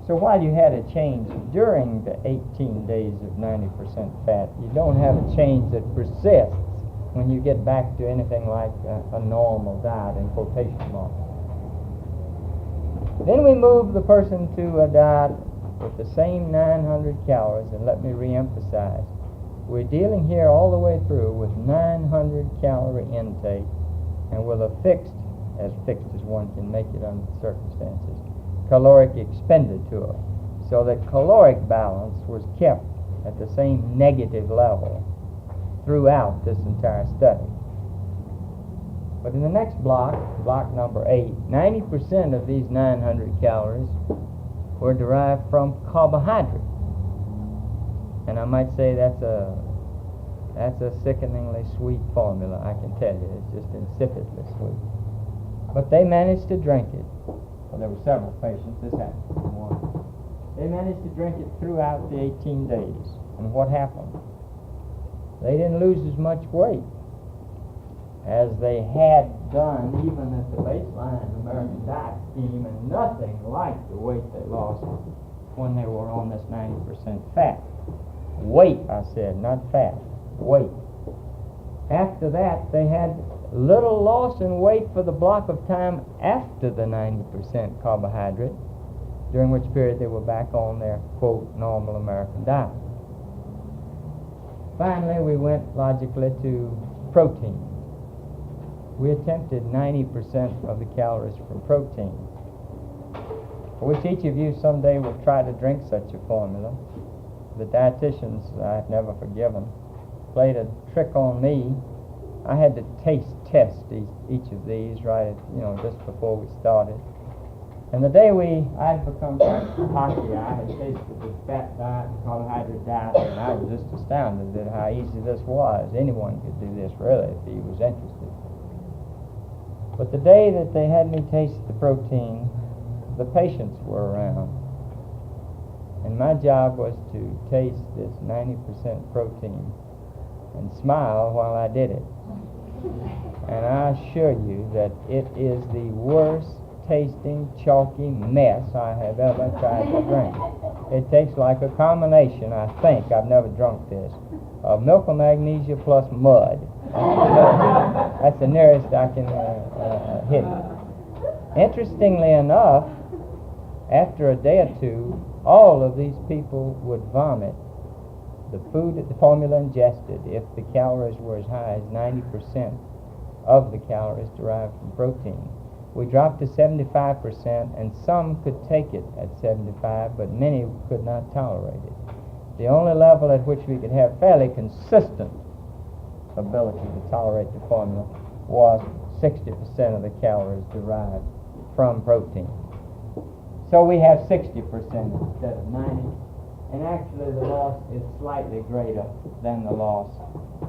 So while you had a change during the 18 days of 90% fat, you don't have a change that persists when you get back to anything like a normal diet, in quotation marks. Then we move the person to a diet with the same 900 calories, and let me re-emphasize, we're dealing here all the way through with 900 calorie intake and with a fixed as one can make it under the circumstances, caloric expenditure. So that caloric balance was kept at the same negative level throughout this entire study. But in the next block, block number 8, 90% of these 900 calories were derived from carbohydrate. And I might say that's a sickeningly sweet formula, I can tell you. It's just insipidly sweet. But they managed to drink it. Well, there were several patients. This happened to one. They managed to drink it throughout the 18 days. And what happened? they didn't lose as much weight as they had done even at the baseline American diet scheme, and nothing like the weight they lost when they were on this 90% fat. Weight, I said, not fat, weight. After that, they had little loss in weight for the block of time after the 90% carbohydrate, during which period they were back on their, quote, normal American diet. Finally, we went logically to protein. We attempted 90% of the calories from protein. I wish each of you someday would try to drink such a formula. The dietitians I've never forgiven played a trick on me. I had to taste test each of these right, just before we started. And the day I'd become cocky, I had tasted the fat diet and carbohydrate diet, and I was just astounded at how easy this was. Anyone could do this, really, if he was interested. But the day that they had me taste the protein, the patients were around. And my job was to taste this 90% protein and smile while I did it. And I assure you that it is the worst tasting, chalky mess I have ever tried to drink. It tastes like a combination, I think, I've never drunk this, of milk and magnesia plus mud. That's the nearest I can hit it. Interestingly enough, after a day or two, all of these people would vomit the food that the formula ingested if the calories were as high as 90% of the calories derived from protein. We dropped to 75%, and some could take it at 75, but many could not tolerate it. The only level at which we could have fairly consistent ability to tolerate the formula was 60% of the calories derived from protein. So we have 60% instead of 90, and actually the loss is slightly greater than the loss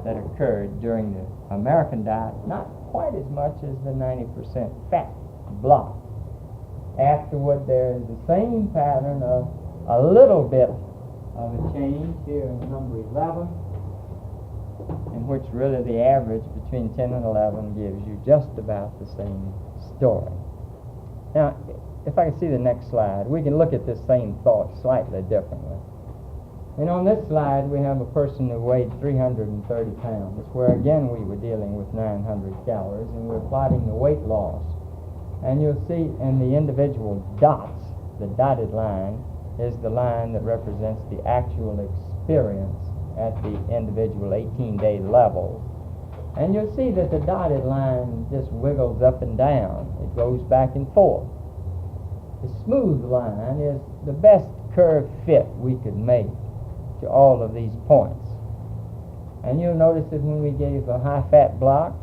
that occurred during the American diet, not quite as much as the 90% fat block. Afterward, there is the same pattern of a little bit of a change here in number 11, in which really the average between 10 and 11 gives you just about the same story. Now, if I can see the next slide, we can look at this same thought slightly differently. And on this slide, we have a person who weighed 330 pounds, where again we were dealing with 900 calories, and we're plotting the weight loss. And you'll see in the individual dots, the dotted line is the line that represents the actual experience at the individual 18-day level. And you'll see that the dotted line just wiggles up and down. It goes back and forth. The smooth line is the best curve fit we could make to all of these points. And you'll notice that when we gave a high-fat block,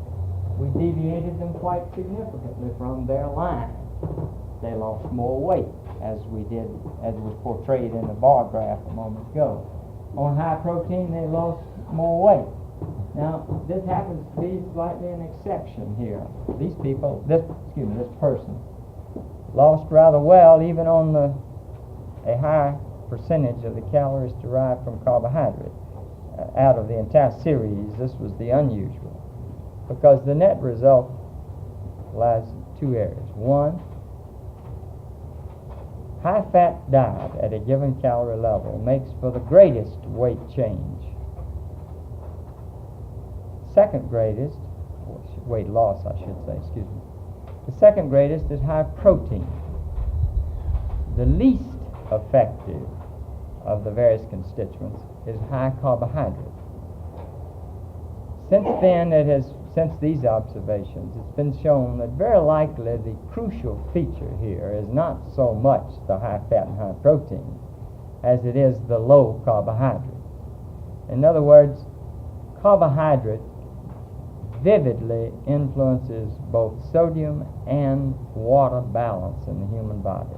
we deviated them quite significantly from their line. They lost more weight, as was portrayed in the bar graph a moment ago. On high protein, they lost more weight. Now, this happens to be slightly an exception here. These people, this person, lost rather well even on a high percentage of the calories derived from carbohydrate. Out of the entire series, this was the unusual, because the net result lies in two areas. One, high-fat diet at a given calorie level makes for the greatest weight change. Second greatest, weight loss I should say, excuse me. The second greatest is high protein. The least effective of the various constituents is high carbohydrate. Since these observations, it's been shown that very likely the crucial feature here is not so much the high fat and high protein as it is the low carbohydrate. In other words, carbohydrate vividly influences both sodium and water balance in the human body.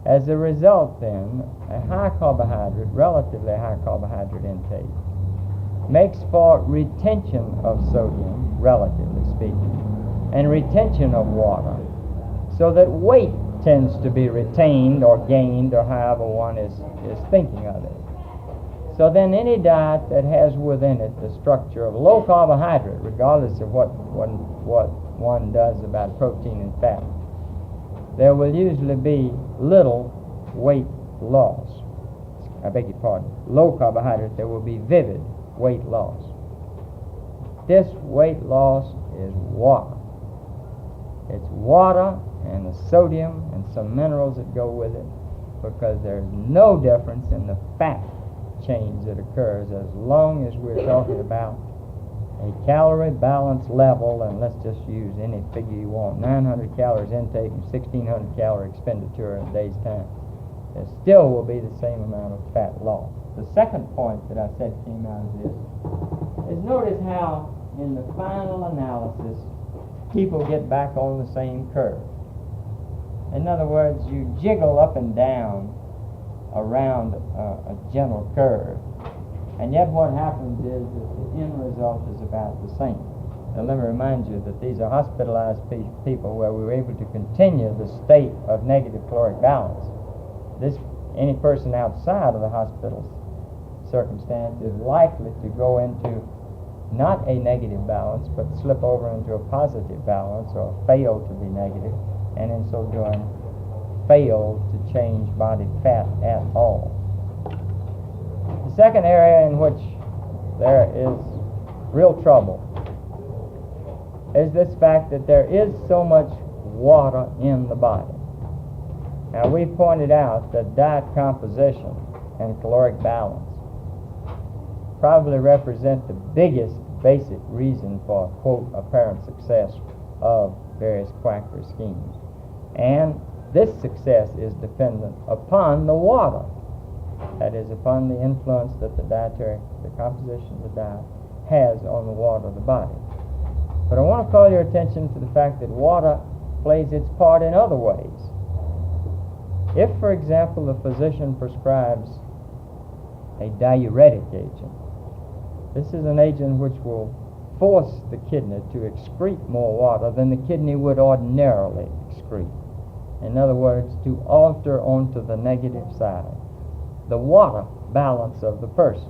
As a result, then, a relatively high carbohydrate intake makes for retention of sodium, relatively speaking, and retention of water, so that weight tends to be retained or gained, or however one is thinking of it. So then any diet that has within it the structure of low carbohydrate, regardless of what one does about protein and fat, there will usually be little weight loss. I beg your pardon. Low carbohydrate, there will be vivid weight loss. This weight loss is water. It's water and the sodium and some minerals that go with it, because there's no difference in the fat change that occurs as long as we're talking about a calorie balance level, and let's just use any figure you want, 900 calories intake and 1600 calorie expenditure in a day's time. There still will be the same amount of fat loss. The second point that I said came out of this is notice how in the final analysis people get back on the same curve. In other words, you jiggle up and down around a gentle curve, and yet what happens is that the end result is about the same. Now let me remind you that these are hospitalized people where we were able to continue the state of negative caloric balance. Any person outside of the hospital circumstance is likely to go into not a negative balance, but slip over into a positive balance, or fail to be negative, and in so doing fail to change body fat at all. The second area in which there is real trouble is this fact that there is so much water in the body. Now, we pointed out that diet composition and caloric balance probably represent the biggest basic reason for, quote, apparent success of various quackery schemes. And this success is dependent upon the water, that is, upon the influence that the composition of the diet has on the water of the body. But I want to call your attention to the fact that water plays its part in other ways. If, for example, the physician prescribes a diuretic agent, this is an agent which will force the kidney to excrete more water than the kidney would ordinarily excrete. In other words, to alter onto the negative side the water balance of the person.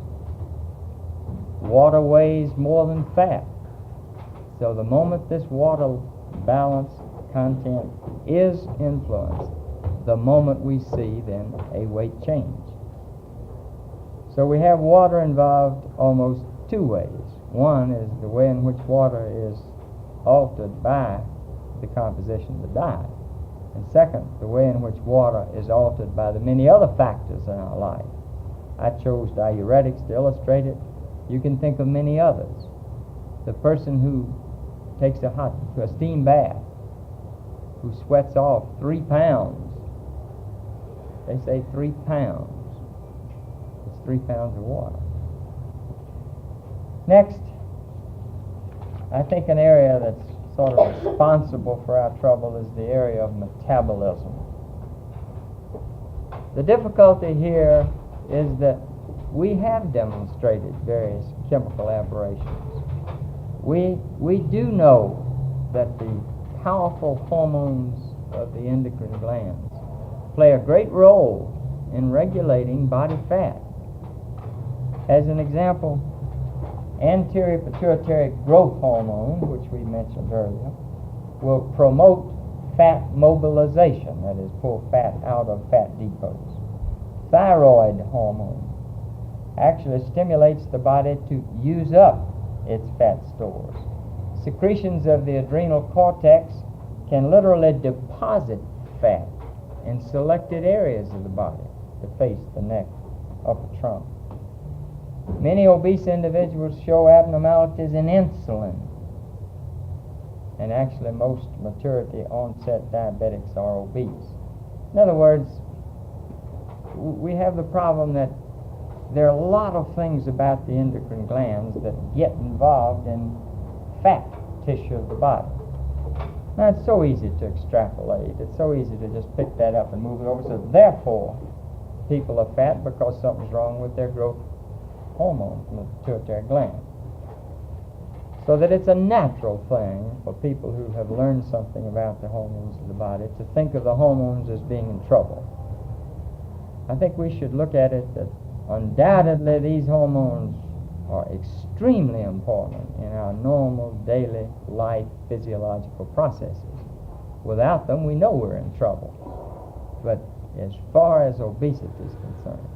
Water weighs more than fat. So the moment this water balance content is influenced, the moment we see then a weight change. So we have water involved almost two ways. One is the way in which water is altered by the composition of the diet. And second, the way in which water is altered by the many other factors in our life. I chose diuretics to illustrate it. You can think of many others. The person who takes a steam bath, who sweats off 3 pounds. They say 3 pounds. It's 3 pounds of water. Next, I think an area that's sort of responsible for our trouble is the area of metabolism. The difficulty here is that we have demonstrated various chemical aberrations. We do know that the powerful hormones of the endocrine glands play a great role in regulating body fat. As an example, anterior pituitary growth hormone, which we mentioned earlier, will promote fat mobilization, that is, pull fat out of fat depots. Thyroid hormone actually stimulates the body to use up its fat stores. Secretions of the adrenal cortex can literally deposit fat in selected areas of the body, the face, the neck, upper trunk. Many obese individuals show abnormalities in insulin, and actually most maturity onset diabetics are obese. In other words, we have the problem that there are a lot of things about the endocrine glands that get involved in fat tissue of the body. Now, it's so easy to extrapolate. It's so easy to just pick that up and move it over. So therefore, people are fat because something's wrong with their growth hormone from the pituitary gland. So that it's a natural thing for people who have learned something about the hormones of the body to think of the hormones as being in trouble. I think we should look at it that Undoubtedly, these hormones are extremely important in our normal daily life physiological processes. Without them, we know we're in trouble. But as far as obesity is concerned,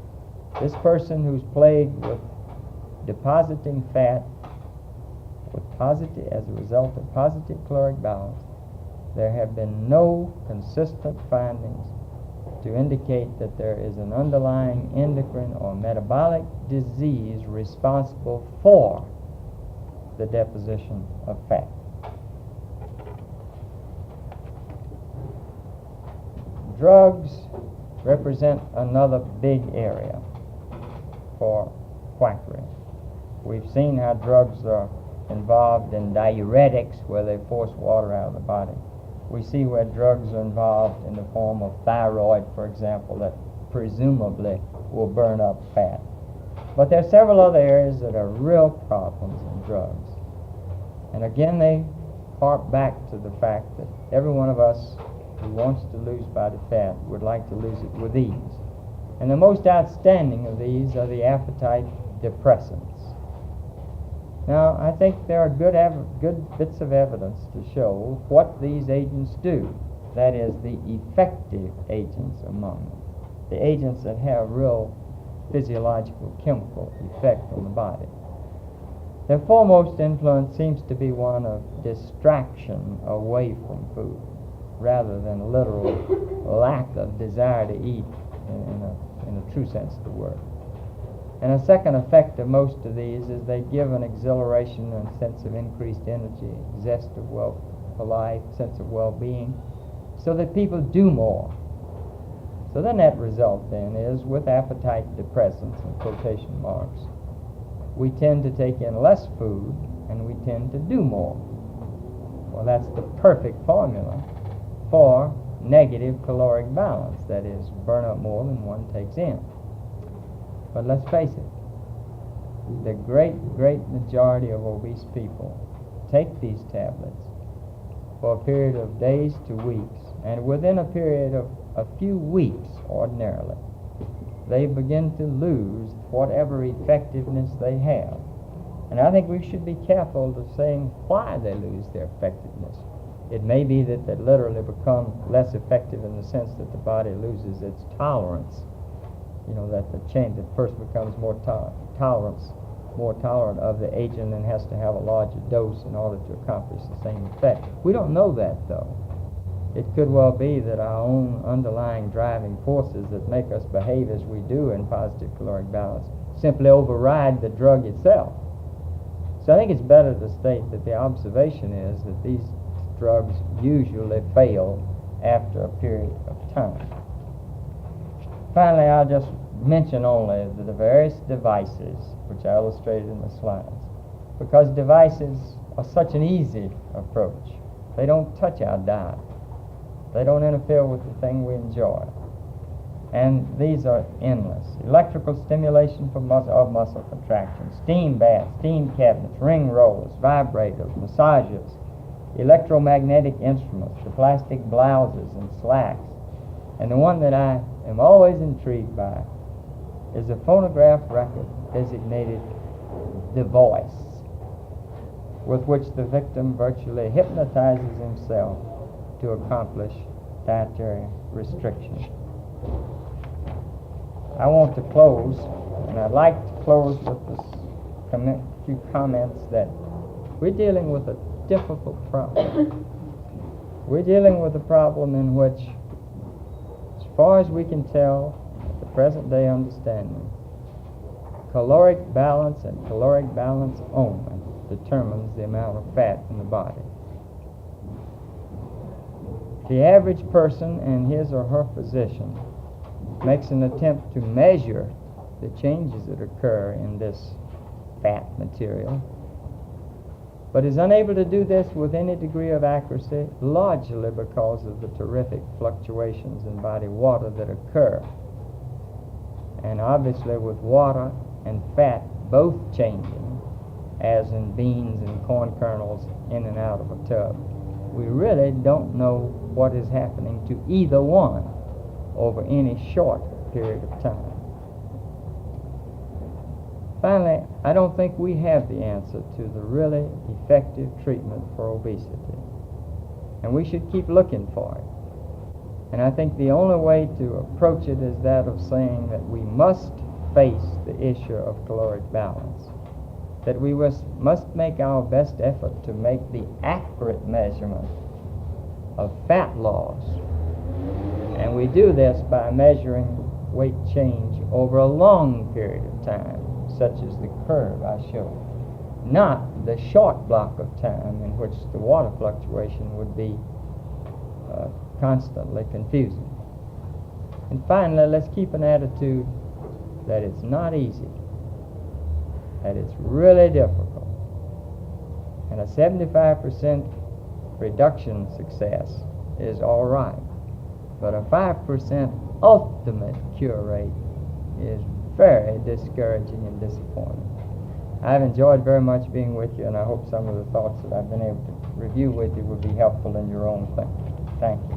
this person who's plagued with depositing fat with positive, as a result of positive caloric balance, there have been no consistent findings to indicate that there is an underlying endocrine or metabolic disease responsible for the deposition of fat. Drugs represent another big area for quackery. We've seen how drugs are involved in diuretics, where they force water out of the body. We see where drugs are involved in the form of thyroid, for example, that presumably will burn up fat. But there are several other areas that are real problems in drugs. And again, they harp back to the fact that every one of us who wants to lose body fat would like to lose it with ease. And the most outstanding of these are the appetite depressants. Now, I think there are good bits of evidence to show what these agents do. That is, the effective agents among them, the agents that have real physiological chemical effect on the body. Their foremost influence seems to be one of distraction away from food, rather than a literal lack of desire to eat in a true sense of the word. And a second effect of most of these is they give an exhilaration and sense of increased energy, zest of for life, sense of well-being, so that people do more. So the net result then is, with appetite depressants in quotation marks, we tend to take in less food and we tend to do more. Well, that's the perfect formula for negative caloric balance, that is, burn up more than one takes in. But let's face it, the great majority of obese people take these tablets for a period of days to weeks, and within a period of a few weeks, ordinarily, they begin to lose whatever effectiveness they have. And I think we should be careful to saying why they lose their effectiveness. It may be that they literally become less effective in the sense that the body loses its tolerance. You know, that the person becomes more tolerant of the agent and has to have a larger dose in order to accomplish the same effect. We don't know that, though. It could well be that our own underlying driving forces that make us behave as we do in positive caloric balance simply override the drug itself. So I think it's better to state that the observation is that these drugs usually fail after a period of time. Finally, I'll just mention only the various devices which I illustrated in the slides, because devices are such an easy approach. They don't touch our diet. They don't interfere with the thing we enjoy. And these are endless. Electrical stimulation of muscle contraction, steam baths, steam cabinets, ring rollers, vibrators, massages, electromagnetic instruments, the plastic blouses and slacks. And the one that I am always intrigued by is a phonograph record designated the voice, with which the victim virtually hypnotizes himself to accomplish dietary restriction. I want to close, and I'd like to close with a few comments that we're dealing with a difficult problem. We're dealing with a problem in which, as far as we can tell, at the present day understanding, caloric balance and caloric balance only determines the amount of fat in the body. The average person and his or her physician makes an attempt to measure the changes that occur in this fat material, but is unable to do this with any degree of accuracy, largely because of the terrific fluctuations in body water that occur. And obviously with water and fat both changing, as in beans and corn kernels in and out of a tub, we really don't know what is happening to either one over any short period of time. Finally, I don't think we have the answer to the really effective treatment for obesity, and we should keep looking for it. And I think the only way to approach it is that of saying that we must face the issue of caloric balance, that we must make our best effort to make the accurate measurement of fat loss. And we do this by measuring weight change over a long period of time, such as the curve I showed, not the short block of time in which the water fluctuation would be constantly confusing. And finally, let's keep an attitude that it's not easy, that it's really difficult. And a 75% reduction success is all right, but a 5% ultimate cure rate is very discouraging and disappointing. I've enjoyed very much being with you, and I hope some of the thoughts that I've been able to review with you will be helpful in your own thinking. Thank you.